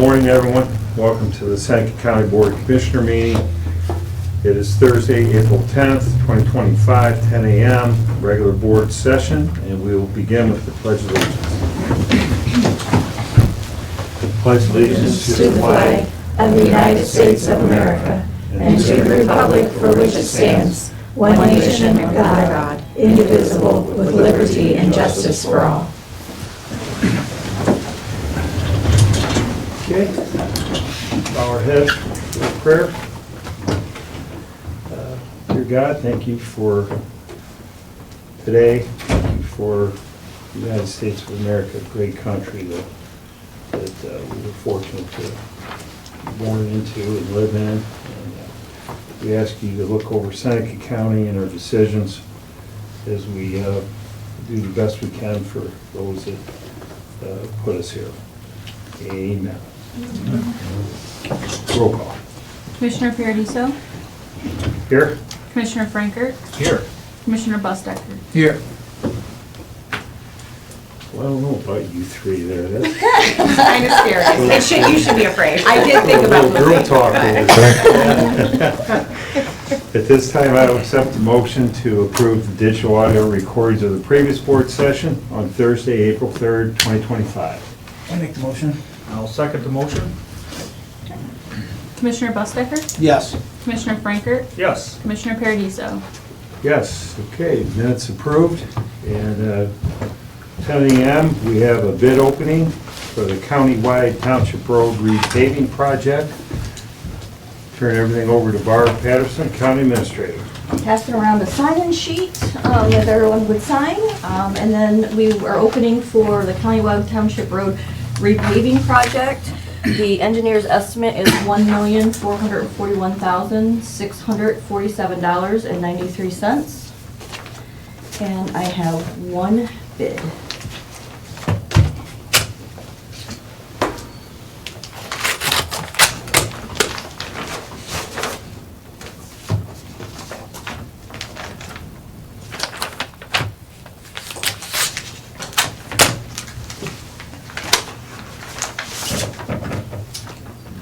morning, everyone. Welcome to the Seneca County Board of Commissioner meeting. It is Thursday, April 10th, 2025, 10 a.m., regular board session, and we will begin with the Pledge of Allegiance. Pledge allegiance to the flag of the United States of America and to the republic for which it stands, one nation under God, indivisible, with liberty and justice for all. Okay, bow our heads for prayer. Dear God, thank you for today. Thank you for the United States of America, a great country that we were fortunate to be born into and live in. And we ask you to look over Seneca County and our decisions as we do the best we can for those that put us here. Amen. Roll call. Commissioner Paradiso, Here? Commissioner Frankert, Here. Commissioner Bustecker. Here. Well, I don't know about you three there. That's Kind of scary. You should be afraid. I did think a about little girl moving. talk over there. At this time, I will accept the motion to approve the digital audio recordings of the previous board session on Thursday, April 3rd, 2025. I make the motion. I'll second the motion. Commissioner Bustecker, Yes. Commissioner Frankert, Yes. Commissioner Paradiso. Yes, okay, minutes approved. And 10 a.m., we have a bid opening for the countywide Township Road repaving project. Turn everything over to Barb Patterson, County Administrator. Passing around the sign-in sheet that everyone would sign, and then we are opening for the Countywide Township Road repaving project. The engineer's estimate is $1,441,647.93, and I have one bid.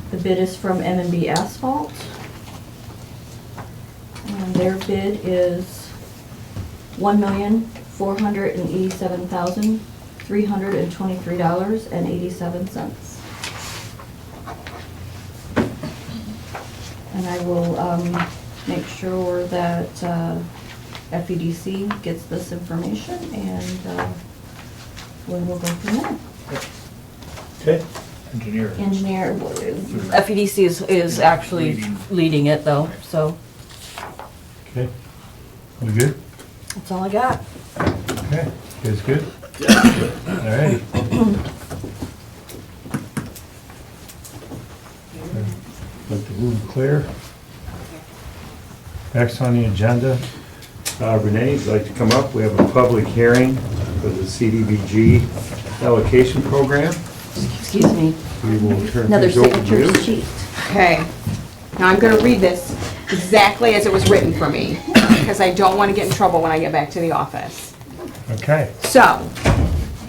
The bid is from M&B Asphalt, and their bid is $1,487,323.87. And I will make sure that FEDC gets this information, and we will go from there. Okay. Engineer. Engineer, FEDC is actually leading it though, so Okay. We good? that's all I got. Okay. You guys good? All right. Let the room clear. Next on the agenda, Renee, if you'd like to come up, we have a public hearing for the CDBG allocation program. Excuse me. We will turn Another things over to you. signature sheet. Okay, now I'm gonna read this exactly as it was written for me, because I don't want to get in trouble when I get back to the office. Okay. So,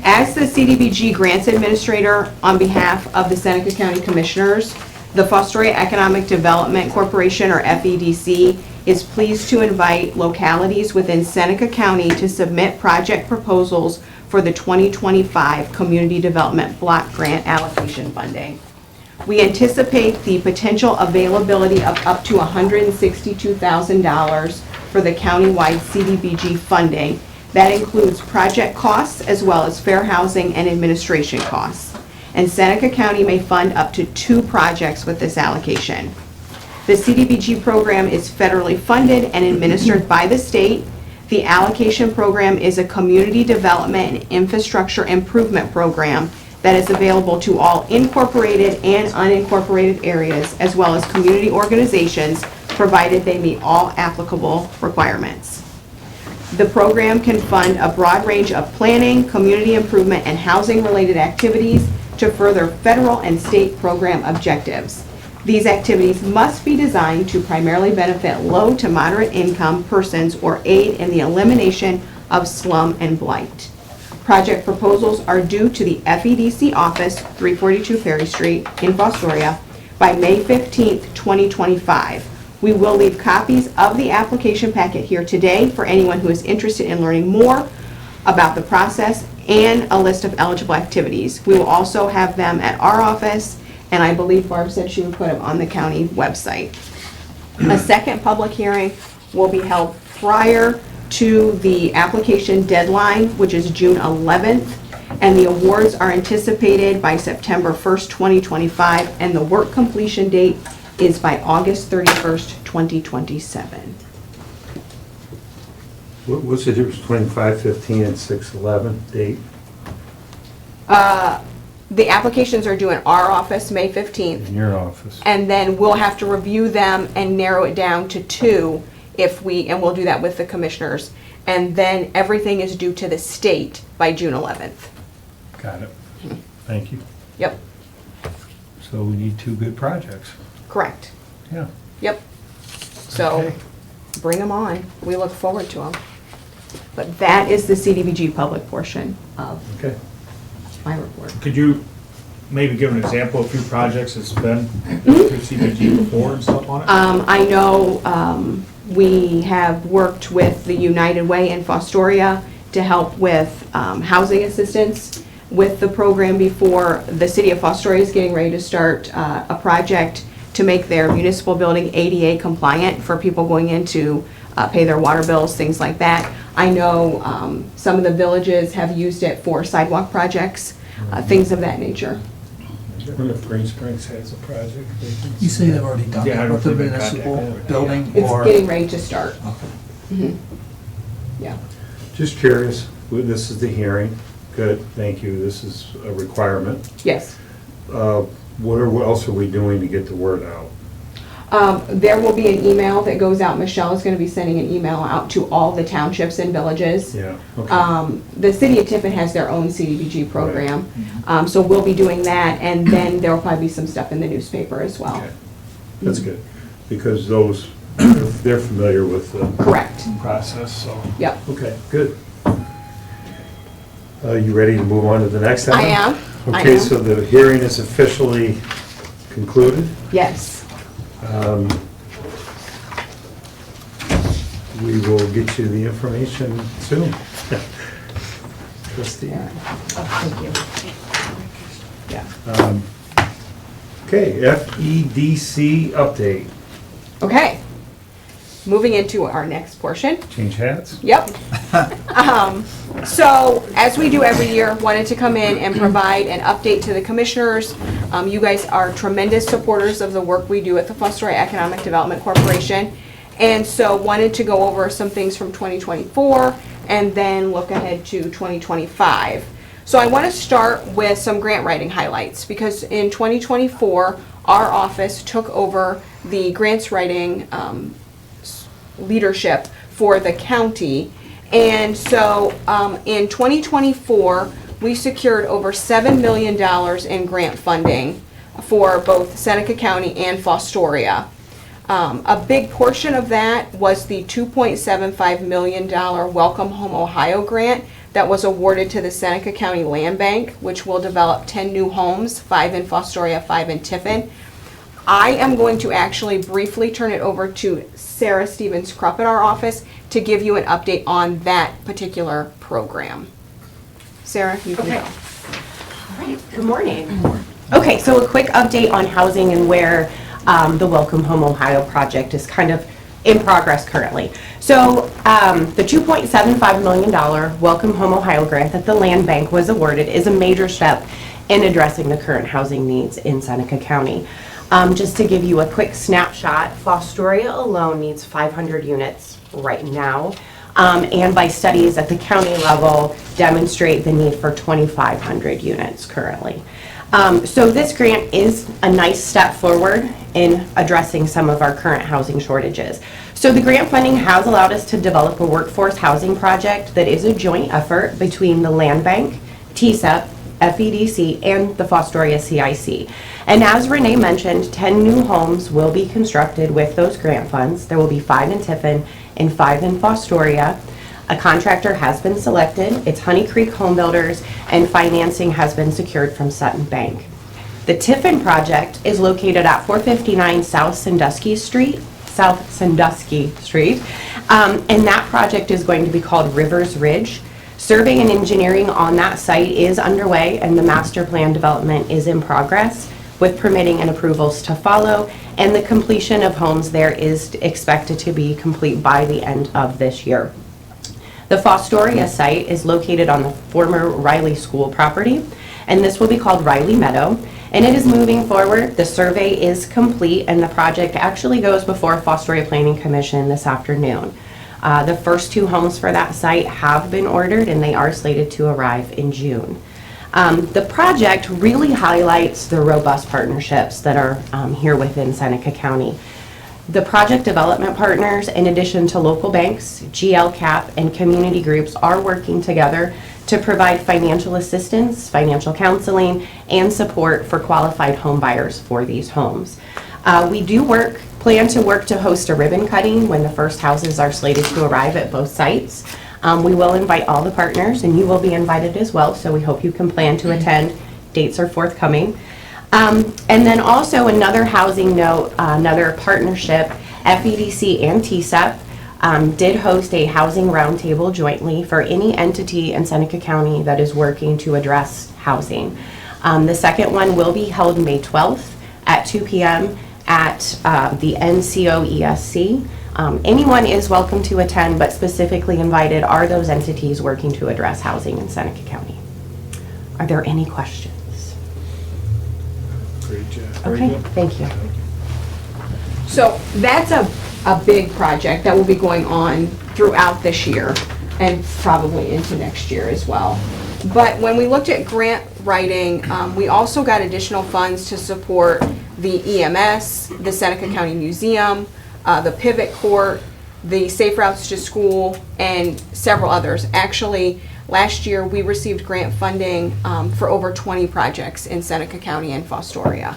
as the CDBG Grants Administrator on behalf of the Seneca County Commissioners, the Fostoria Economic Development Corporation, or FEDC, is pleased to invite localities within Seneca County to submit project proposals for the 2025 Community Development Block Grant Allocation Funding. We anticipate the potential availability of up to $162,000 for the countywide CDBG funding. That includes project costs as well as fair housing and administration costs. And Seneca County may fund up to 2 projects with this allocation. The CDBG program is federally funded and administered by the state. The allocation program is a community development and infrastructure improvement program that is available to all incorporated and unincorporated areas, as well as community organizations, provided they meet all applicable requirements. The program can fund a broad range of planning, community improvement, and housing-related activities to further federal and state program objectives. These activities must be designed to primarily benefit low to moderate income persons or aid in the elimination of slum and blight. Project proposals are due to the FEDC office, 342 Perry Street in Fostoria, by May 15th, 2025. We will leave copies of the application packet here today for anyone who is interested in learning more about the process and a list of eligible activities. We will also have them at our office, and I believe Barb said she would put them on the county website. A second public hearing will be held prior to the application deadline, which is June 11th, and the awards are anticipated by September 1st, 2025, and the work completion date is by August 31st, 2027. What's the difference between 5/15 and 6/11 date? The applications are due in our office, May 15th, In your office? and then we'll have to review them and narrow it down to 2 and we'll do that with the commissioners. And then everything is due to the state by June 11th. Got it. Thank you. Yep, So we need 2 good projects. correct. Yeah. Yep. So, Okay. bring them on. We look forward to them. But that is the CDBG public portion of Okay. my report. Could you maybe give an example of a few projects that's been through CDBG before and stuff on it? I know we have worked with the United Way in Fostoria to help with housing assistance with the program before. The city of Fostoria is getting ready to start a project to make their municipal building ADA compliant for people going in to pay their water bills, things like that. I know some of the villages have used it for sidewalk projects, things of that nature. I wonder if Green Springs has a project. You say they've already done Yeah, I it don't with the think they've municipal contacted it. building It's or? getting ready to start. Okay. Yeah. Just curious, this is the hearing. Good, thank you. This is a requirement. Yes. What else are we doing to get the word out? There will be an email that goes out. Michelle is going to be sending an email out to all the townships and villages. Yeah, okay. The city of Tiffin has their own CDBG program, so we'll be doing that, and then there'll probably be some stuff in the newspaper as well. Okay. That's good, because those, they're familiar with the Correct. process, so. Yep. Okay, good. You ready to move on to the next item? I am. I Okay, am. so the hearing is officially concluded. Yes. We will get you the information soon. Trustee. Thank you. Yeah. Okay, FEDC update. Okay. Moving into our next portion. Change hats? Yep. So, as we do every year, wanted to come in and provide an update to the commissioners. You guys are tremendous supporters of the work we do at the Fostoria Economic Development Corporation. And so wanted to go over some things from 2024 and then look ahead to 2025. So I want to start with some grant writing highlights because in 2024, our office took over the grants writing leadership for the county. And so in 2024, we secured over $7 million in grant funding for both Seneca County and Fostoria. A big portion of that was the $2.75 million Welcome Home Ohio grant that was awarded to the Seneca County Land Bank, which will develop 10 new homes, 5 in Fostoria, 5 in Tiffin. I am going to actually briefly turn it over to Sarah Stevens-Krupp at our office to give you an update on that particular program. Sarah, you can Okay. go. All right, good morning. Okay, so a quick update on housing and where the Welcome Home Ohio project is kind of in progress currently. So the $2.75 million Welcome Home Ohio grant that the Land Bank was awarded is a major step in addressing the current housing needs in Seneca County. Just to give you a quick snapshot, Fostoria alone needs 500 units right now. And by studies at the county level demonstrate the need for 2,500 units currently. So this grant is a nice step forward in addressing some of our current housing shortages. So the grant funding has allowed us to develop a workforce housing project that is a joint effort between the Land Bank, TSEP, FEDC, and the Fostoria CIC. And as Renee mentioned, 10 new homes will be constructed with those grant funds. There will be 5 in Tiffin and 5 in Fostoria. A contractor has been selected. It's Honey Creek Home Builders, and financing has been secured from Sutton Bank. The Tiffin project is located at 459 South Sandusky Street, and that project is going to be called Rivers Ridge. Survey and engineering on that site is underway, and the master plan development is in progress, with permitting and approvals to follow, and the completion of homes there is expected to be complete by the end of this year. The Fostoria site is located on the former Riley School property, and this will be called Riley Meadow, and it is moving forward. The survey is complete, and the project actually goes before Fostoria Planning Commission this afternoon. The first 2 homes for that site have been ordered, and they are slated to arrive in June. The project really highlights the robust partnerships that are here within Seneca County. The project development partners, in addition to local banks, GLCAP, and community groups, are working together to provide financial assistance, financial counseling, and support for qualified home buyers for these homes. We do plan to work to host a ribbon cutting when the first houses are slated to arrive at both sites. We will invite all the partners, and you will be invited as well, so we hope you can plan to attend. Dates are forthcoming. And then also another housing note, another partnership, FEDC and TSEP did host a housing roundtable jointly for any entity in Seneca County that is working to address housing. The second one will be held May 12th at 2 p.m. at the NCOESC. Anyone is welcome to attend, but specifically invited are those entities working to address housing in Seneca County. Are there any questions? Great job. Okay, thank you. So that's a big project that will be going on throughout this year and probably into next year as well. But when we looked at grant writing, we also got additional funds to support the EMS, the Seneca County Museum, the Pivot Court, the Safe Routes to School, and several others. Actually, last year we received grant funding for over 20 projects in Seneca County and Fostoria.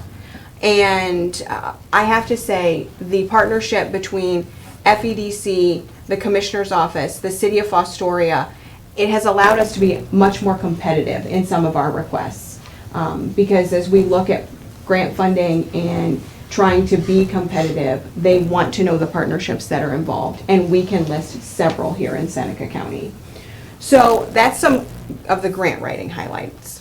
And I have to say, the partnership between FEDC, the Commissioner's Office, the City of Fostoria, it has allowed us to be much more competitive in some of our requests. Because as we look at grant funding and trying to be competitive, they want to know the partnerships that are involved, and we can list several here in Seneca County. So that's some of the grant writing highlights.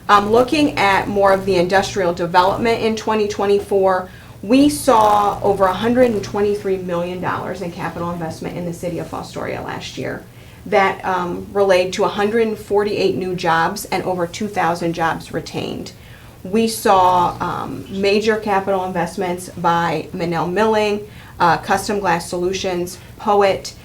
Looking at more of the industrial development in 2024, we saw over $123 million in capital investment in the city of Fostoria last year. That related to 148 new jobs and over 2,000 jobs retained. We saw major capital investments by Manel Milling, Custom Glass Solutions, Poet.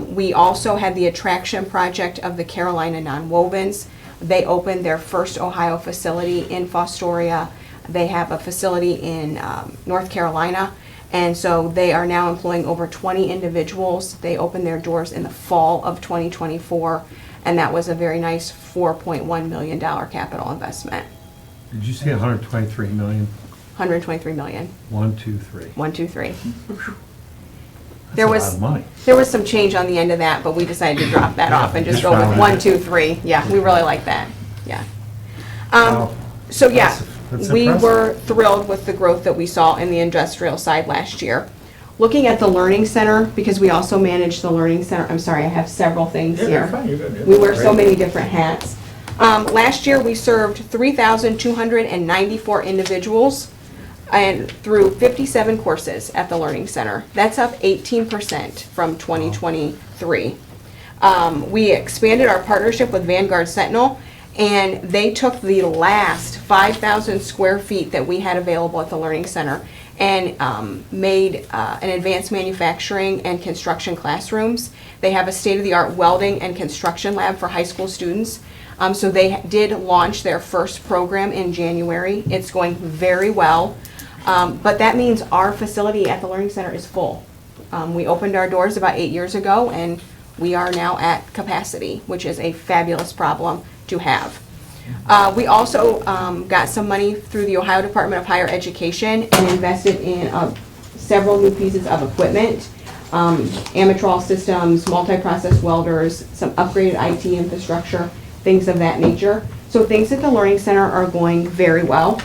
We also had the attraction project of the Carolina Nonwovens. They opened their first Ohio facility in Fostoria. They have a facility in North Carolina, and so they are now employing over 20 individuals. They opened their doors in the fall of 2024, and that was a very nice $4.1 million capital investment. Did you say 123 million? 123 million. 1, 2, 3. 1, 2, 3. That's There a was lot of money. There was some change on the end of that, but we decided to drop that off and just just go with round it. 1, 2, 3. Yeah, we really like that. Yeah. Wow. So yeah, That's we impressive. were thrilled with the growth that we saw in the industrial side last year. Looking at the Learning Center, because we also manage the Learning Center, I'm sorry, I have several things Yeah, here. you're fine, you're good. We wear so many different hats. Last year, we served 3,294 individuals and through 57 courses at the Learning Center. That's up 18% from 2023. We expanded our partnership with Vanguard Sentinel, and they took the last 5,000 square feet that we had available at the Learning Center and made an advanced manufacturing and construction classrooms. They have a state-of-the-art welding and construction lab for high school students. So they did launch their first program in January. It's going very well. But that means our facility at the Learning Center is full. We opened our doors about 8 years ago, and we are now at capacity, which is a fabulous problem to have. We also got some money through the Ohio Department of Higher Education and invested in several new pieces of equipment. Amatrol systems, multi-process welders, some upgraded IT infrastructure, things of that nature. So things at the Learning Center are going very well.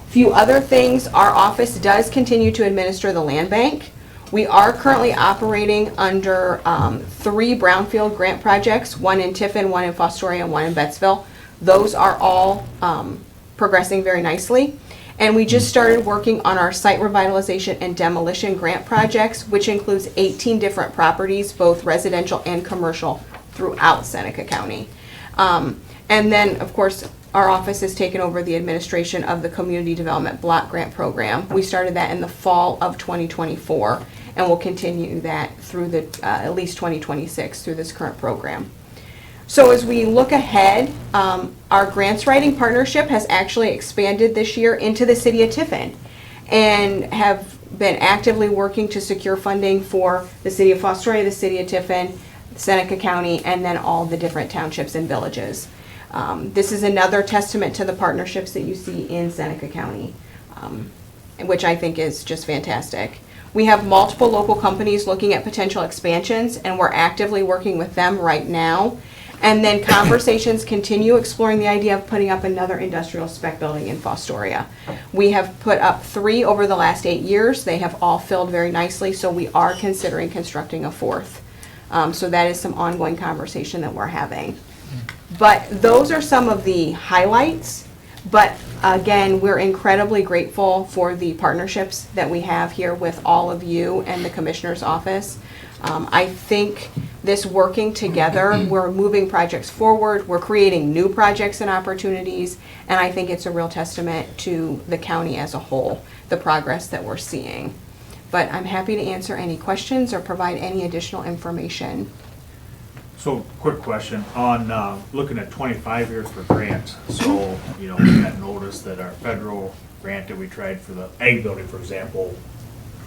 Few other things, our office does continue to administer the land bank. We are currently operating under 3 brownfield grant projects, one in Tiffin, one in Fostoria, and one in Bettsville. Those are all progressing very nicely. And we just started working on our site revitalization and demolition grant projects, which includes 18 different properties, both residential and commercial, throughout Seneca County. And then, of course, our office has taken over the administration of the Community Development Block Grant Program. We started that in the fall of 2024, and we'll continue that through at least 2026 through this current program. So as we look ahead, our grants writing partnership has actually expanded this year into the city of Tiffin, and have been actively working to secure funding for the city of Fostoria, the city of Tiffin, Seneca County, and then all the different townships and villages. This is another testament to the partnerships that you see in Seneca County, which I think is just fantastic. We have multiple local companies looking at potential expansions, and we're actively working with them right now. And then conversations continue exploring the idea of putting up another industrial spec building in Fostoria. We have put up 3 over the last 8 years. They have all filled very nicely, so we are considering constructing a 4th. So that is some ongoing conversation that we're having. But those are some of the highlights. But again, we're incredibly grateful for the partnerships that we have here with all of you and the Commissioner's Office. I think this working together, we're moving projects forward, we're creating new projects and opportunities, and I think it's a real testament to the county as a whole, the progress that we're seeing. But I'm happy to answer any questions or provide any additional information. So, quick question, on looking at 25 years for grants, so, you know, we got notice that our federal grant that we tried for the egg building, for example,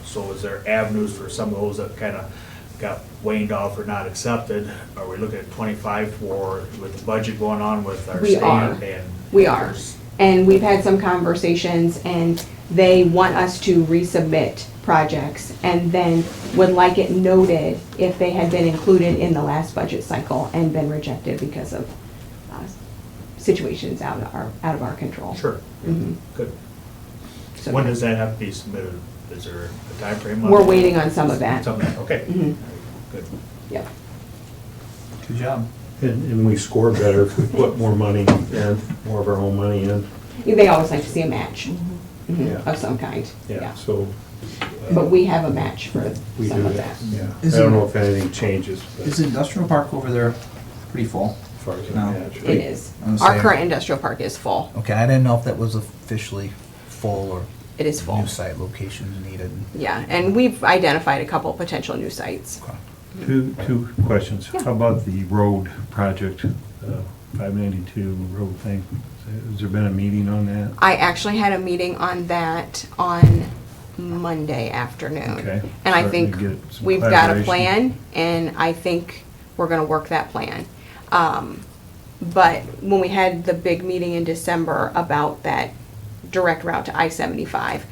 so is there avenues for some of those that kind of got waned off or not accepted? Are we looking at 25 for, with the budget going on with our We state? are. And We are. And we've had some conversations, and they want us to resubmit projects, and then would like it noted if they had been included in the last budget cycle and been rejected because of situations out of our control. Sure, Mhm. good. So When does that have to be submitted? Is there a time frame on we're it? waiting on some of that. Some of that, okay. Mhm. Good. Yep. Good job. And we score better if we put more money in, more of our own money in. They always like to see a match Yeah. of some kind. Yeah, so. But we have a match for We some do of that, that. yeah. Is I don't it- know if anything changes, but Is as the industrial park over there pretty full? far as I No. imagine. It is. I was Our saying- current industrial park is full. Okay, I didn't know if that was officially full or It is full. new site locations needed. Yeah, and we've identified a couple potential new sites. Two questions. Yeah. How about the road project, 592 road thing? Has there been a meeting on that? I actually had a meeting on that on Monday afternoon. Okay. And I Starting think to get some we've got a collaboration. plan, and I think we're gonna work that plan. But when we had the big meeting in December about that direct route to I-75,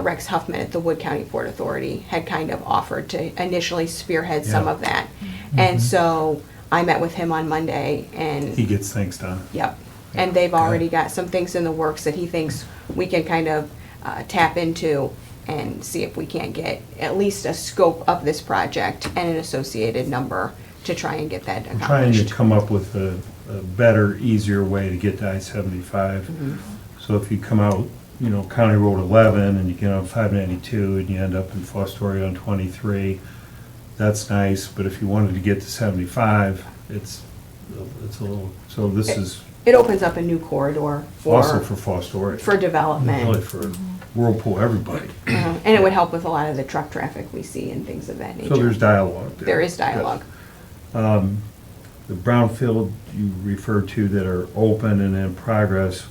Rex Huffman at the Wood County Port Authority had kind of offered to initially spearhead some Yeah. of that. And so I met with him on Monday, and He gets things done. yep. And they've already got some things in the works that he thinks we can kind of tap into and see if we can't get at least a scope of this project and an associated number to try and get that I'm trying to accomplished. come up with a better, easier way to get to I-75. Mm-hmm. So if you come out, you know, County Road 11 and you get on 592 and you end up in Fostoria on 23, that's nice, but if you wanted to get to 75, it's a little, so this is It opens up a new corridor also for, for Fostoria. for development. Really for Whirlpool, everybody. And it would help with a lot of the truck traffic we see and things of that nature. So there's dialogue there. There is dialogue. The brownfield you referred to that are open and in progress,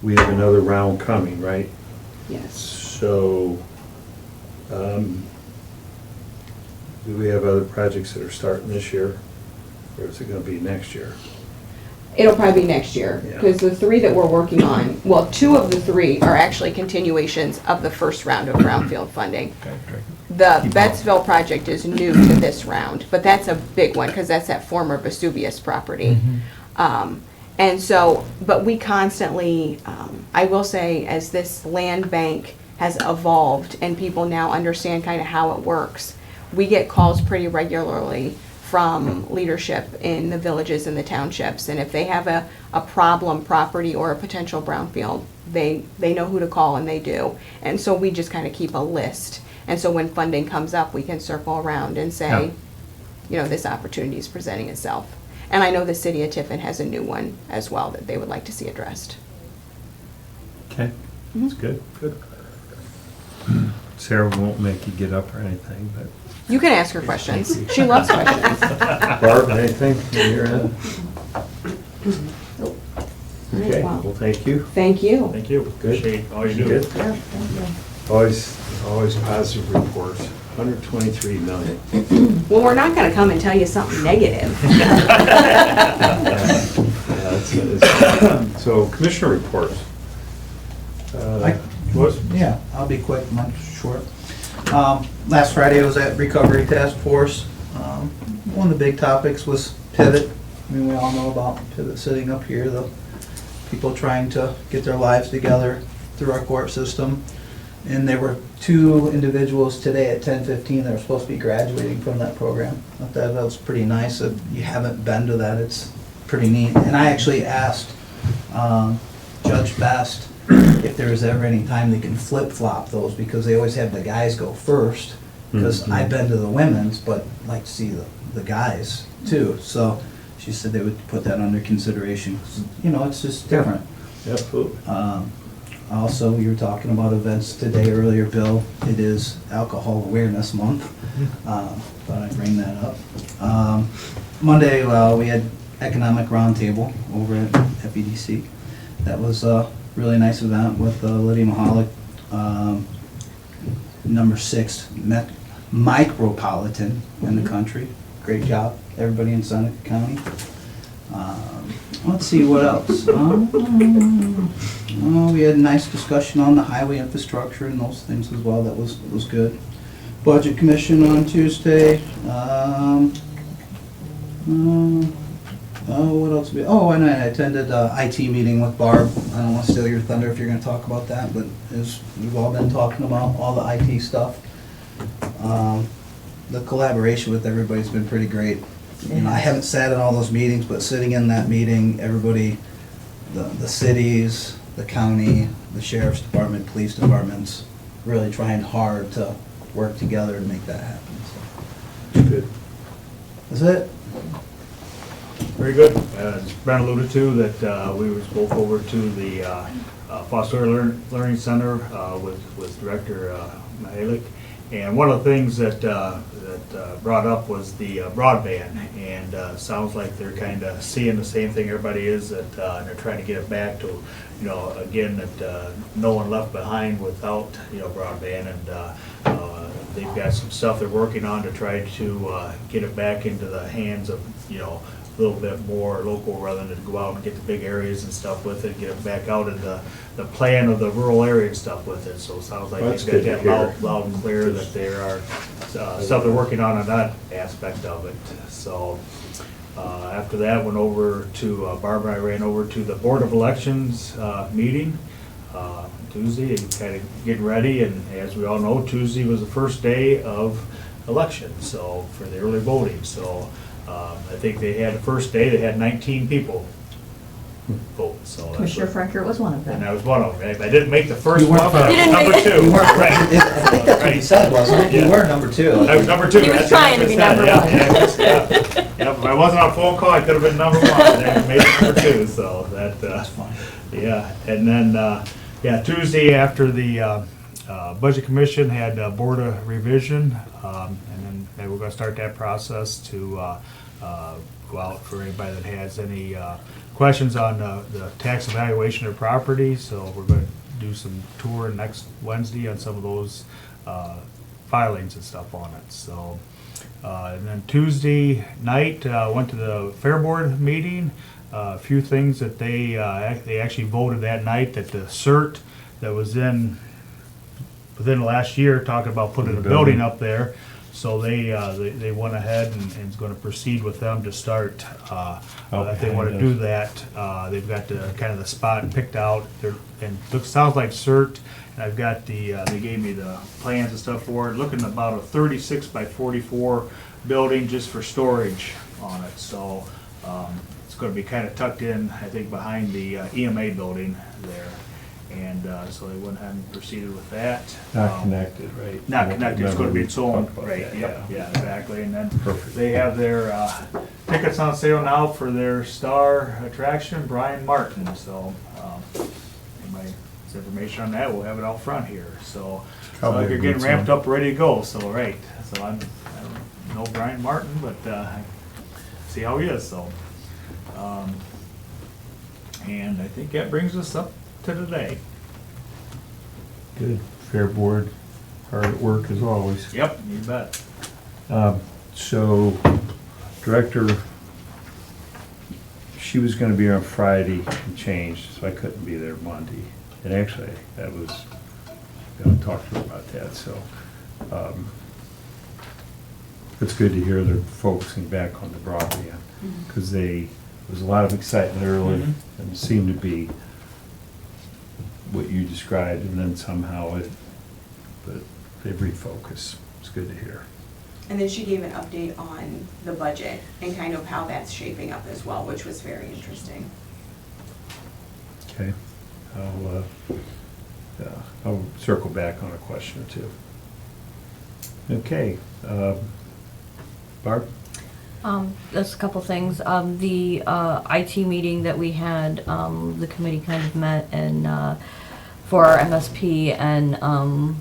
we have another round coming, right? Yes. So, do we have other projects that are starting this year? Or is it gonna be next year? It'll probably be next year, Yeah. because the 3 that we're working on, well, 2 of the 3 are actually continuations of the first round of brownfield funding. The Keep Bettsville project is new to this round, but that's a big one, because that's that former Vesuvius property. And so, but we constantly, I will say, as this land bank has evolved and people now understand kind of how it works, we get calls pretty regularly from leadership in the villages and the townships. And if they have a problem property or a potential brownfield, they know who to call, and they do. And so we just kind of keep a list. And so when funding comes up, we can circle around and say, you know, this opportunity is presenting itself. And I know the city of Tiffin has a new one as well that they would like to see addressed. Okay, that's good. Good. Sarah won't make you get up or anything, but. You can ask her questions. She loves questions. Barb, anything on your end? Okay, Wow. well, thank you. Thank you. Thank you. Appreciate all you do. Good. Yeah, thank you. Always positive reports. 123 million. Well, we're not going to come and tell you something negative. So, commissioner reports. Yeah, I'll be quick, mine's short. Last Friday, I was at Recovery Task Force. One of the big topics was Pivot. I mean, we all know about Pivot sitting up here, the people trying to get their lives together through our court system. And there were 2 individuals today at 10:15 that are supposed to be graduating from that program. I thought that was pretty nice. If you haven't been to that, it's pretty neat. And I actually asked Judge Best if there was ever any time they can flip-flop those, because they always have the guys go first. Because I've been to the women's, but I'd like to see the guys too. So she said they would put that under consideration. 'Cause, you know, it's just different. Absolutely. Also, you were talking about events today earlier, Bill. It is Alcohol Awareness Month. Thought I'd bring that up. Monday, we had Economic Roundtable over at FEDC. That was a really nice event with Lydia Mahalik, number 6 micropolitan in the country. Great job, everybody in Seneca County. Let's see, what else? We had a nice discussion on the highway infrastructure and those things as well. That was good. Budget Commission on Tuesday. What else? And I attended IT meeting with Barb. I don't want to steal your thunder if you're going to talk about that, but as we've all been talking about all the IT stuff, the collaboration with everybody's been pretty great. You know, I haven't sat in all those meetings, but sitting in that meeting, everybody, the cities, the county, the sheriff's department, police departments, really trying hard to work together to make that happen. So, Good. that's it. Very good. As Brent alluded to, that we spoke over to the Foster Learning Center with Director Mahalik. And one of the things that brought up was the broadband, and sounds like they're kind of seeing the same thing everybody is, that and they're trying to get it back to, you know, again, that no one left behind without, you know, broadband, and they've got some stuff they're working on to try to get it back into the hands of, you know, a little bit more local, rather than go out and get the big areas and stuff with it, get it back out in the plan of the rural area and stuff with it. So it sounds like That's they've got good to that hear. loud and clear that there are stuff they're working on that aspect of it. So after that, went over to, Barbara and I ran over to the Board of Elections meeting Tuesday, and kind of getting ready. And as we all know, Tuesday was the first day of elections, so for the early voting. So I think they had the first day, they had 19 people vote. So that's Commissioner what- Franker was one of and them. I was one of them. I didn't make the first You weren't one, but I was You didn't number make it. 2. You weren't, Right. I think that's what you said, wasn't it? You Yeah. were number 2. I was number 2. He was That's trying what to be I said. number Yeah, one. yeah, if I wasn't on phone call, I could have been number 1, and I made it number 2, so that, That's fine. yeah. And then, Tuesday after the Budget Commission had Board of Revision, and then they were gonna start that process to go out for anybody that has any questions on the tax evaluation of property. So we're gonna do some tour next Wednesday on some of those filings and stuff on it. So, and then Tuesday night, went to the Fair Board meeting. A few things that they actually voted that night, that the cert that was in within the last year, talking about putting a building up there. So they went ahead and is gonna proceed with them to start, if they wanna do that. They've got the, kind of the spot picked out, and sounds like CERT, and I've got they gave me the plans and stuff for it, looking about a 36 by 44 building just for storage on it, so, it's gonna be kinda tucked in, I think, behind the EMA building there. And so they went ahead and proceeded with that. Not connected, right? Not connected, it's gonna be its own, Talked about right, that, yep, yeah, exactly, and then Perfect. they have their tickets on sale now for their star attraction, Brian Martin, so, anybody wants information on that, we'll have it out front here, so. How So big they're getting boots ramped on? up, ready to go, so, right, so I don't know Brian Martin, but, see how he is, so. And I think that brings us up to today. Good, fair board, hard at work as always. Yep, you bet. So, Director, she was gonna be on Friday and changed, so I couldn't be there Monday. And actually, that was, gonna talk to her about that, so, it's good to hear they're focusing back on the broadband, because there was a lot of excitement early, Mhm. and it seemed to be what you described, and then somehow but they've refocused. It's good to hear. And then she gave an update on the budget and kind of how that's shaping up as well, which was very interesting. Okay, I'll circle back on a question or two. Okay, Barb? Just a couple things. The IT meeting that we had, the committee kind of met and for our MSP, and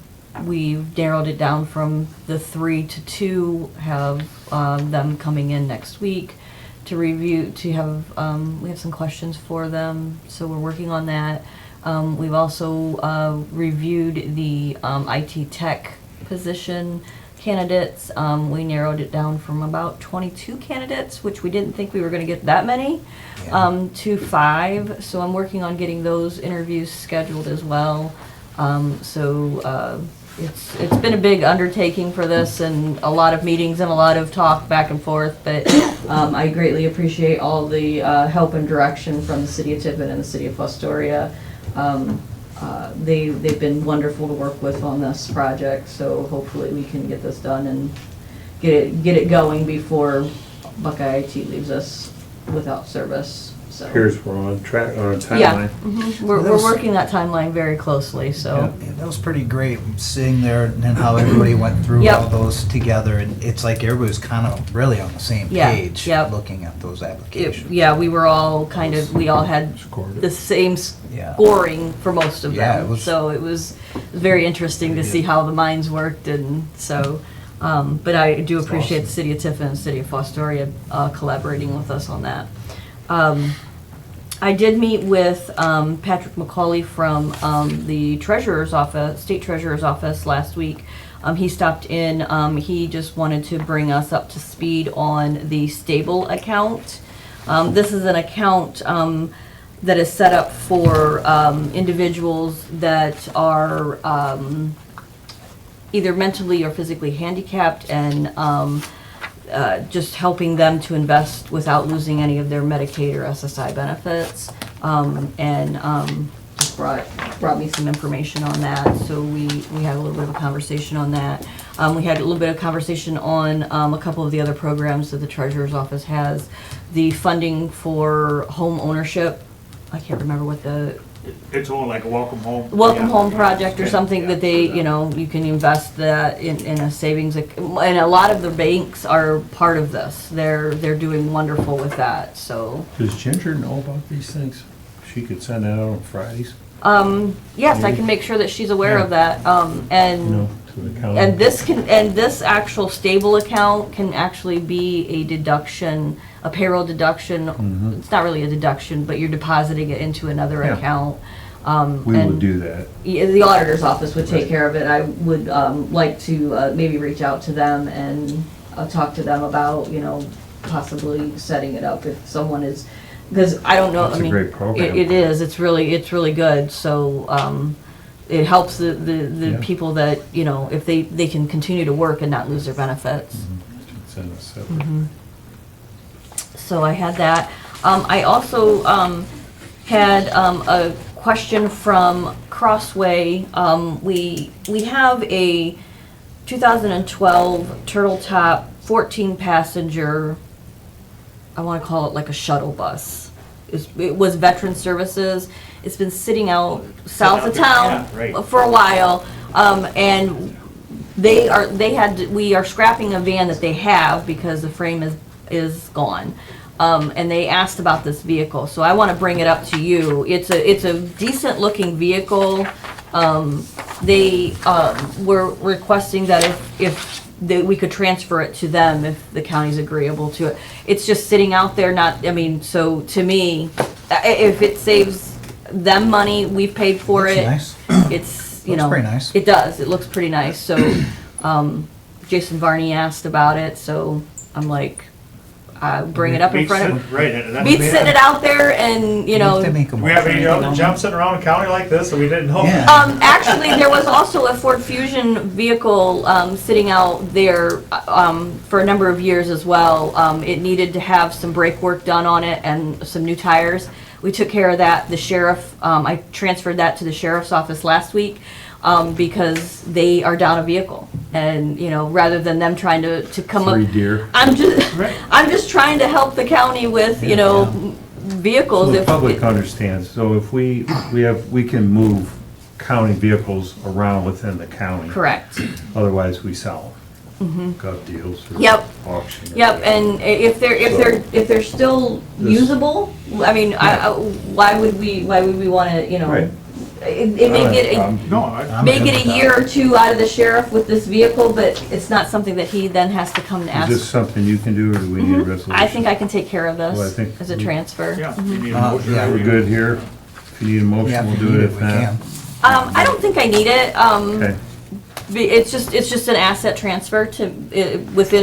we've narrowed it down from the 3 to 2, have them coming in next week to review, to have, we have some questions for them, so we're working on that. We've also reviewed the IT tech position candidates. We narrowed it down from about 22 candidates, which we didn't think we were gonna get that many, to 5. So I'm working on getting those interviews scheduled as well. It's been a big undertaking for this, and a lot of meetings and a lot of talk back and forth, but I greatly appreciate all the help and direction from the city of Tiffin and the city of Fostoria. They've been wonderful to work with on this project, so hopefully we can get this done and get it going before Buckeye IT leaves us without service, so. Here's, we're on track, on a Yeah, timeline. we're working that timeline very closely, so. Yeah, that was pretty great, sitting there and how everybody went through Yep. all those together, and it's like everybody was kind of really on the same Yeah, page, yep. looking at those applications. Yeah, we were all kind of, we all had Scored it. the same Yeah. scoring for most of Yeah, it them. was- So it was very interesting to see how the minds worked, and so, but I do appreciate the city of Tiffin and the city of Fostoria collaborating with us on that. I did meet with Patrick McCauley from the treasurer's office, state treasurer's office last week. He stopped in. He just wanted to bring us up to speed on the stable account. This is an account that is set up for individuals that are either mentally or physically handicapped, and just helping them to invest without losing any of their Medicaid or SSI benefits. Just brought me some information on that, so we had a little bit of a conversation on that. We had a little bit of conversation on a couple of the other programs that the treasurer's office has. The funding for home ownership, I can't remember what the It's all like a welcome home. welcome Yeah. home project or Yeah, something yeah, that they, for you know, you can invest that in a savings, and a lot of the banks are part of this. They're doing wonderful with that, so. Does Ginger know about these things? She could send that out on Fridays, Yes, I can make sure that she's aware of that, you and. know, to the county. And this actual stable account can actually be a deduction, a payroll deduction. Mhm. It's not really a deduction, but you're depositing it into another Yeah. account. We and- would do that. Yeah, the auditor's office would take care of it. I would like to maybe reach out to them and talk to them about, you know, possibly setting it up if someone is, because I don't know, That's I a mean. great program. It is, it's really good, so, it helps the Yeah. people that, you know, if they can continue to work and not lose their benefits. Send us separate. So I had that. I also had a question from Crossway. We have a 2012 Turtle Top 14 passenger, I want to call it like a shuttle bus. It was Veteran Services. It's been sitting out south of town Yeah, right. for a while. And we are scrapping a van that they have because the frame is gone. And they asked about this vehicle, so I want to bring it up to you. It's a decent looking vehicle. They were requesting that we could transfer it to them if the county's agreeable to it. It's just sitting out there, so to me, if it saves them money, we've paid for it. Nice. It's, Looks pretty nice. It does, it looks pretty nice, so, Jason Varney asked about it, so I'm like, bring it up in Beats front of, sitting- Right, and that's. beats sitting it out there and, you know. They make 'em Do we have any all. other jumps sitting around a county like this that we didn't know? Yeah. Actually, there was also a Ford Fusion vehicle sitting out there for a number of years as well. It needed to have some brake work done on it and some new tires. We took care of that. The sheriff, I transferred that to the sheriff's office last week because they are down a vehicle. And, you know, rather than them trying to come up. 3 deer. I'm just trying to help the county with, you know, vehicles. So the if- public understands, so if we can move county vehicles around within the county. Correct. Otherwise, we sell them. Gov deals or Yep. auction. or Yep, whatever. and if they're still This- usable, I mean, why would we want to, you know? Right. It I don't may have a get, problem. No, I'm may good get with a that. year or two out of the sheriff with this vehicle, but it's not something that he then has to come and Is this ask. something you can do, or do we need a resolution? I think I can take care of Well, I this think as a we- transfer. yeah, you need a Uh, motion. yeah, We're good here. If you need a Yeah, motion, we'll if do we it. need If we not, can. I don't think I need it. okay. It's just an asset transfer within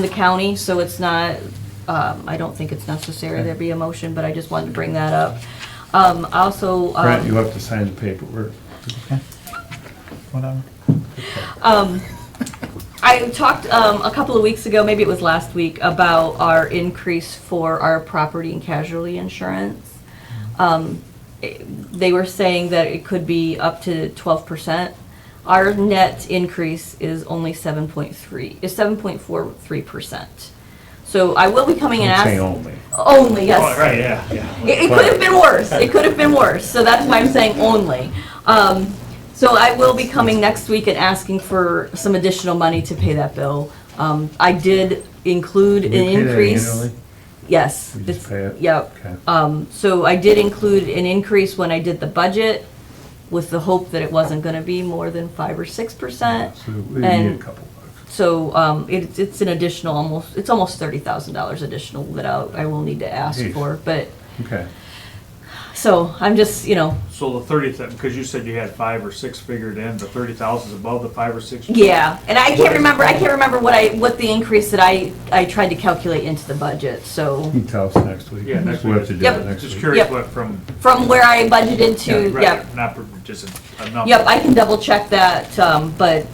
the county, so it's not, I don't think it's necessary there be a motion, but I just wanted to bring that up. Also, Brent, you have to sign the paperwork. Whatever. I talked a couple of weeks ago, maybe it was last week, about our increase for our property and casualty insurance. They were saying that it could be up to 12%. Our net increase is only 7.43%. So I will be coming and Don't say asking. only. Only, yes. Oh, right, yeah, yeah. It could have been worse. It could have been worse. So that's why I'm saying only. So I will be coming next week and asking for some additional money to pay that bill. I did include Do an we pay that increase. annually? Yes. We just pay it? Yep. Okay. So I did include an increase when I did the budget with the hope that it wasn't gonna be more than 5 or 6%. So we need a And couple bucks. so, it's an additional it's almost $30,000 additional that I will need to ask Jeez. for, but, Okay. so I'm just, you know, So the 30, because you said you had 5 or 6 figured in, the 30,000 is above the 5 or 6? yeah, and I can't remember what the increase that I tried to calculate into the budget, so, You can tell us next week. Yeah, next We'll week. have to do Yep. it next Just week. curious Yep. what from, from where I budgeted to, right, yep. not just a number. Yep, I can double check that, but,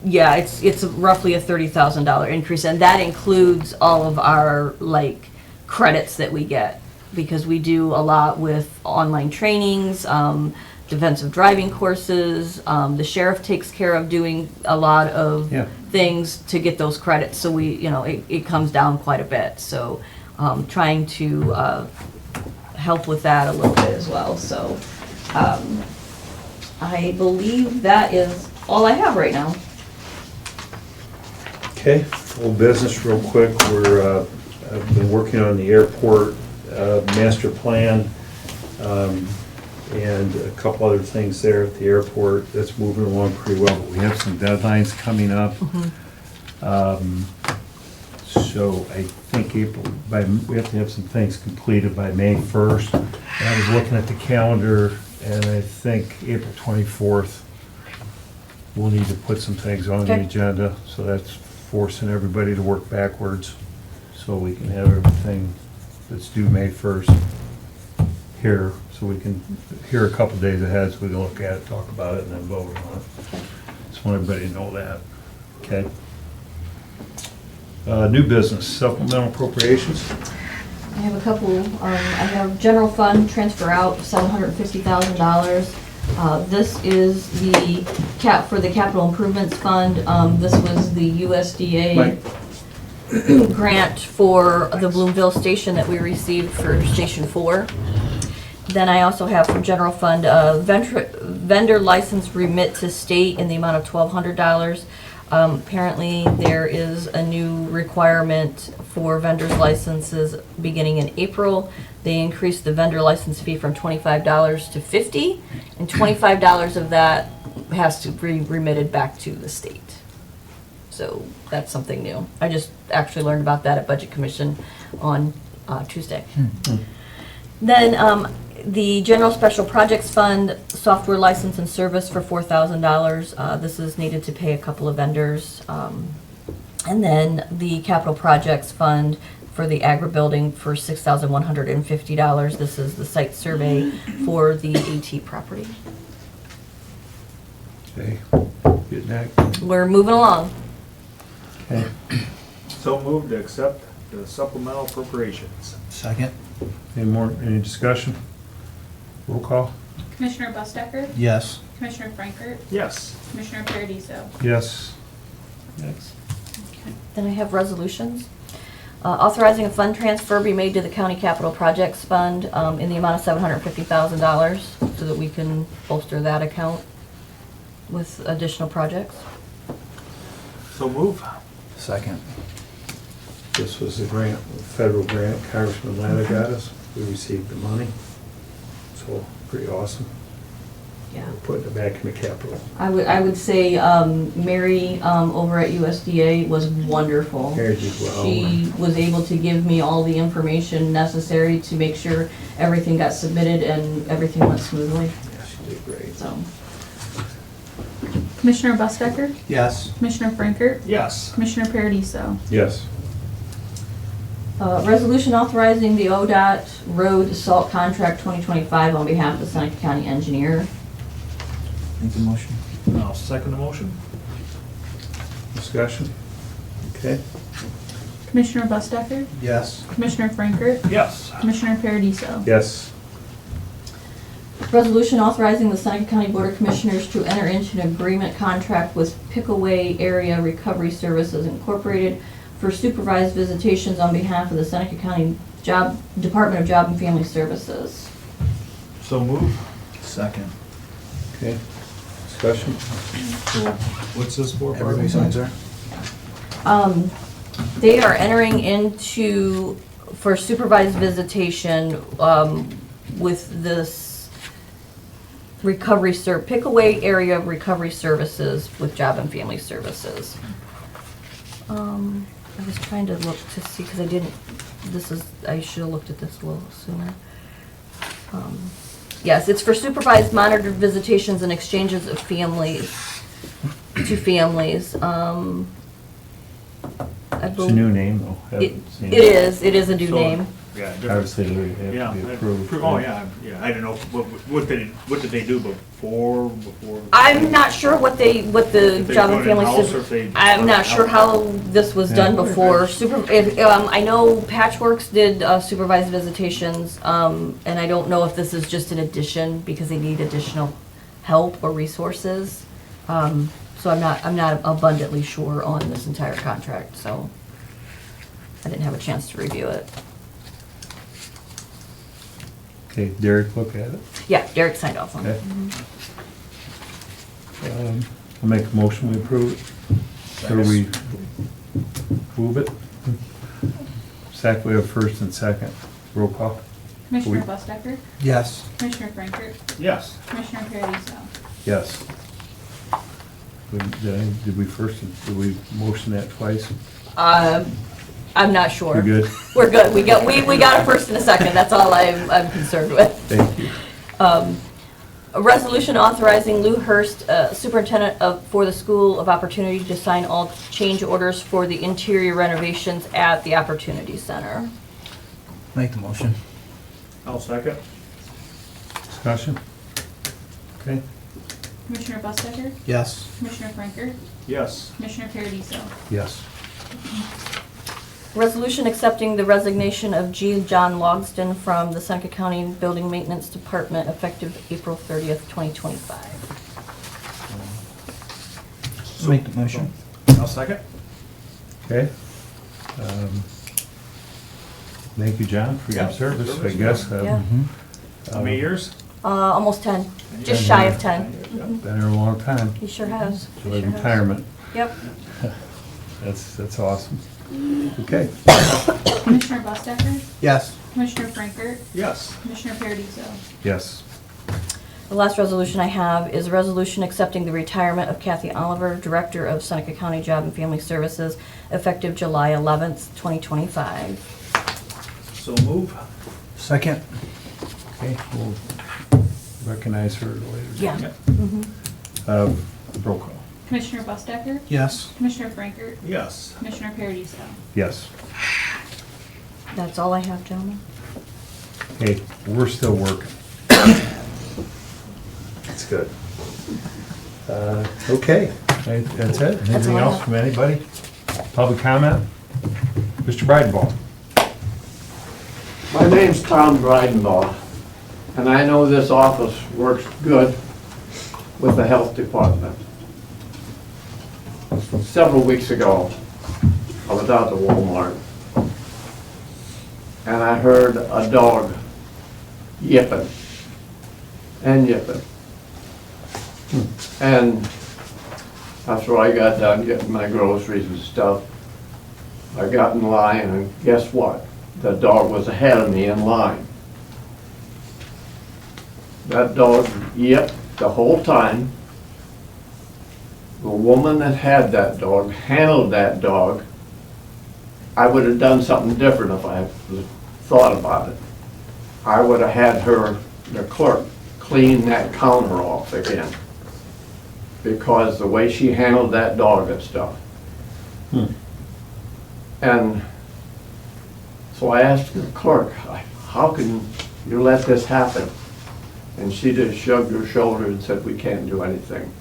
yeah, it's roughly a $30,000 increase, and that includes all of our, like, credits that we get, because we do a lot with online trainings, defensive driving courses, the sheriff takes care of doing a lot of Yeah. things to get those credits, so we, you know, it comes down quite a bit, so, trying to, help with that a little bit as well, so, I believe that is all I have right now. Okay, old business real quick. I've been working on the airport master plan and a couple other things there at the airport. That's moving along pretty well, but we have some deadlines coming up. So I think we have to have some things completed by May 1st. And I was looking at the calendar, and I think April 24th, we'll need to put some things on the Okay. agenda, so that's forcing everybody to work backwards, so we can have everything that's due May 1st here, so we can hear a couple days ahead, so we can look at it, talk about it, and then vote on it. Just want everybody to know that, okay? New business, supplemental appropriations. I have a couple, I have general fund transfer out $750,000. This is the for the capital improvements fund. This was the USDA Mike. grant for the Bloomville station that we received for Station 4. Then I also have from general fund, vendor license remit to state in the amount of $1,200. Apparently, there is a new requirement for vendors' licenses beginning in April. They increased the vendor license fee from $25 to $50, and $25 of that has to be remitted back to the state. So that's something new. I just actually learned about that at Budget Commission on Tuesday. Then the General Special Projects Fund, software license and service for $4,000. This is needed to pay a couple of vendors. And then the Capital Projects Fund for the Agri Building for $6,150. This is the site survey for the AT property. Okay, getting that, We're moving along. okay. So moved to accept the supplemental appropriations. Second? Any discussion? Roll call? Commissioner Bustecker? Yes. Commissioner Frankert? Yes. Commissioner Paradiso? Yes. Next. Then I have resolutions. Authorizing a fund transfer be made to the County Capital Projects Fund in the amount of $750,000 so that we can bolster that account with additional projects. So move. Second. This was the grant, the federal grant Congressman Latta got us. We received the money. So, pretty awesome. Yeah. We're putting it back in the capital. I would say Mary over at USDA was wonderful. Mary did well. She was able to give me all the information necessary to make sure everything got submitted and everything went smoothly, Yeah, she did great. so. Commissioner Bustecker? Yes. Commissioner Frankert? Yes. Commissioner Paradiso? Yes. Resolution authorizing the ODOT road salt contract 2025 on behalf of the Seneca County engineer. Make the motion. I'll second the motion. Discussion? Okay. Commissioner Bustecker? Yes. Commissioner Frankert? Yes. Commissioner Paradiso? Yes. Resolution authorizing the Seneca County Board of Commissioners to enter into an agreement contract with Pickaway Area Recovery Services Incorporated for supervised visitations on behalf of the Seneca County Department of Job and Family Services. So move. Second. Okay. Discussion? So what's this for? Everybody signs there? They are entering into, for supervised visitation, with this Pickaway Area Recovery Services with Job and Family Services. I was trying to look to see, because I should have looked at this a little sooner. Yes, it's for supervised monitored visitations and exchanges of families, to families. I It's a new name, though. It Haven't seen it is a new So, name. Yeah, different. Obviously, they Yeah. have to be approved. Oh, yeah, yeah. I don't know, what did they do before? I'm not sure what the If they Job do and it Family in-house or Services. if they- I'm not sure how this was done Yeah. before. I know Patchworks did supervised visitations, and I don't know if this is just an addition because they need additional help or resources. So I'm not abundantly sure on this entire contract, so I didn't have a chance to review it. Okay, Derek, look at it. Yeah, Derek signed off on it. Okay. I'll make a motion, we approve it. Or we move it? Second, we have first and second. Roll call? Commissioner We- Bustecker? Yes. Commissioner Frankert? Yes. Commissioner Paradiso? Yes. Did we motion that twice? I'm not sure. We good? We're good. We got a first and a second. That's all I'm concerned with. Thank you. A resolution authorizing Lou Hurst, superintendent for the School of Opportunity, to sign all change orders for the interior renovations at the Opportunity Center. Make the motion. I'll second. Discussion? Okay, Commissioner Bustecker? Yes. Commissioner Franker? Yes. Commissioner Paradiso? yes. Resolution accepting the resignation of G. John Logston from the Seneca County Building Maintenance Department effective April 30th, 2025. Make the motion. I'll second. Okay. Thank you, John, for your Yeah, service, I service, guess. Yeah. How many years? Almost 10, just shy of 10. Been here a long time. He sure has. He Enjoy sure has. retirement. Yep. That's awesome. Okay. Commissioner Bustecker? Yes. Commissioner Franker? Yes. Commissioner Paradiso? Yes. The last resolution I have is a resolution accepting the retirement of Kathy Oliver, Director of Seneca County Job and Family Services, effective July 11th, 2025. So move. Second. Okay, we'll recognize her later. Yeah. Yep. Roll call. Commissioner Bustecker? Yes. Commissioner Franker? Yes. Commissioner Paradiso? Yes. That's all I have, gentlemen. Hey, we're still working. That's good. Okay, that's it. That's Anything all I else have. from anybody? Public comment? Mr. Breidenbach? My name's Tom Breidenbaugh, and I know this office works good with the health department. Several weeks ago, I was out to Walmart, and I heard a dog yipping and yipping. And after I got done getting my groceries and stuff, I got in line, and guess what? The dog was ahead of me in line. That dog yipped the whole time. The woman that had that dog handled that dog. I would have done something different if I had thought about it. I would have had her, the clerk, clean that counter off again. Because the way she handled that dog and stuff. And so I asked the clerk, how can you let this happen? And she just shrugged her shoulders and said, we can't do anything.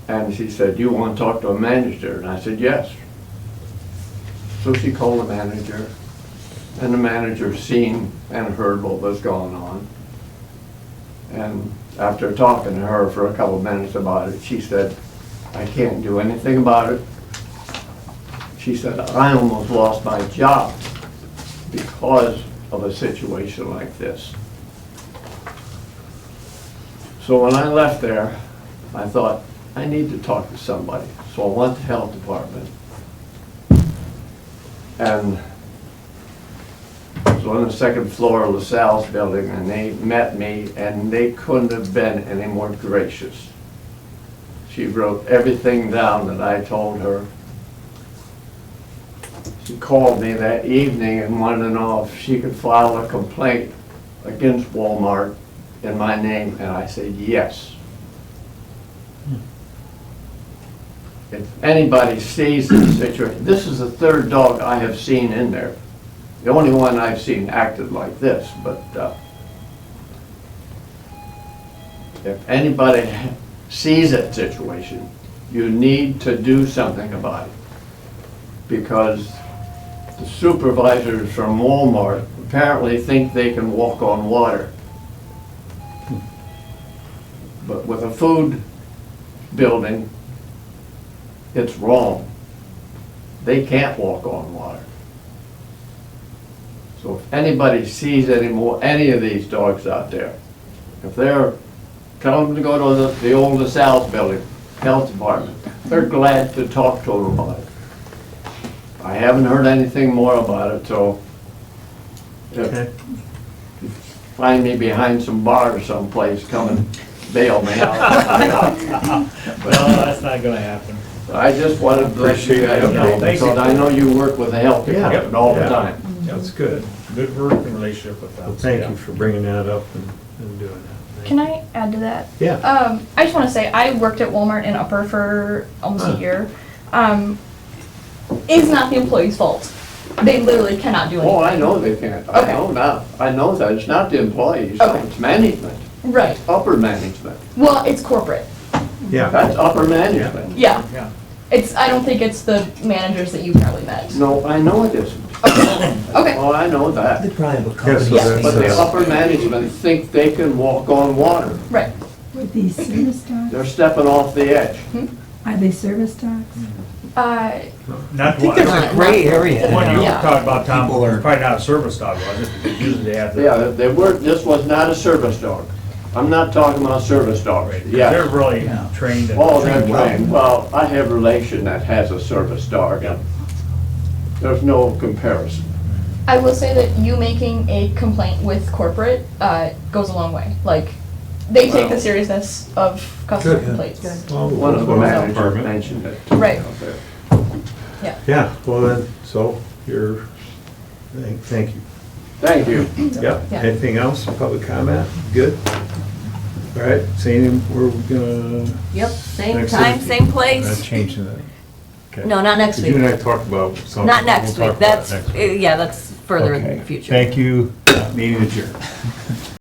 And she said, you want to talk to a manager? And I said, yes. So she called the manager, and the manager seen and heard what was going on. And after talking to her for a couple of minutes about it, she said, I can't do anything about it. She said, I almost lost my job because of a situation like this. So when I left there, I thought, I need to talk to somebody. So I went to the health department. And I was on the second floor of LaSalle's building, and they met me, and they couldn't have been any more gracious. She wrote everything down that I told her. She called me that evening and wanted to know if she could file a complaint against Walmart in my name, and I said yes. If anybody sees this situation, this is the third dog I have seen in there. The only one I've seen acted like this, but if anybody sees that situation, you need to do something about it. Because the supervisors from Walmart apparently think they can walk on water. But with a food building, it's wrong. They can't walk on water. So if anybody sees any of these dogs out there, if they're coming to go to the old LaSalle's building, health department, they're glad to talk to them about it. I haven't heard anything more about it, so if you find me behind some bars someplace, come and bail me out. Well, that's not gonna happen. I just wanted to let you guys know, Thank you. because I know you work with the health department all the Yeah. time. That's good. Good working relationship with them. Well, thank you for bringing that up and doing that. Can I add to that? Yeah. I just want to say, I worked at Walmart in Upper for almost a year. It's not the employee's fault. They literally cannot do anything. Oh, I know they can't. I Okay. know now. I know that. It's not the employees. Okay. It's management, Right. upper management. Well, it's corporate. Yeah. That's upper management. Yeah. Yeah. I don't think it's the managers that you probably met. No, I know it isn't. Okay. Oh, I know that. They probably have a Yeah, company. so that's- But the upper management think they can walk on water. Right. Were these service dogs? They're stepping off the edge. Are they service dogs? Not I think there's a gray area. When you were Yeah. talking about, Tom, People are- it's probably not a service dog, was it? Because usually they have the. Yeah, they were, this was not a service dog. I'm not talking about service dogs. Right. Yes. They're really Yeah. trained and. Oh, they're well. trained. Well, I have a relation that has a service dog, and there's no comparison. I will say that you making a complaint with corporate goes a long way. Like, they take the Wow. seriousness of customer Good. complaints. Well, One of the well, managers department. mentioned it. Right. out there. Yeah, well then, so you're, thank you. Thank you. Yep, Yeah. anything else, public comment? Good? All right, same, we're gonna, Yep, same Next time, week. same Not place. changing that. Okay. No, not next because you week. and I talked about something. Not next We'll week. talk about it That's, next week. yeah, that's further in Okay. the future. Thank you, meeting adjourned.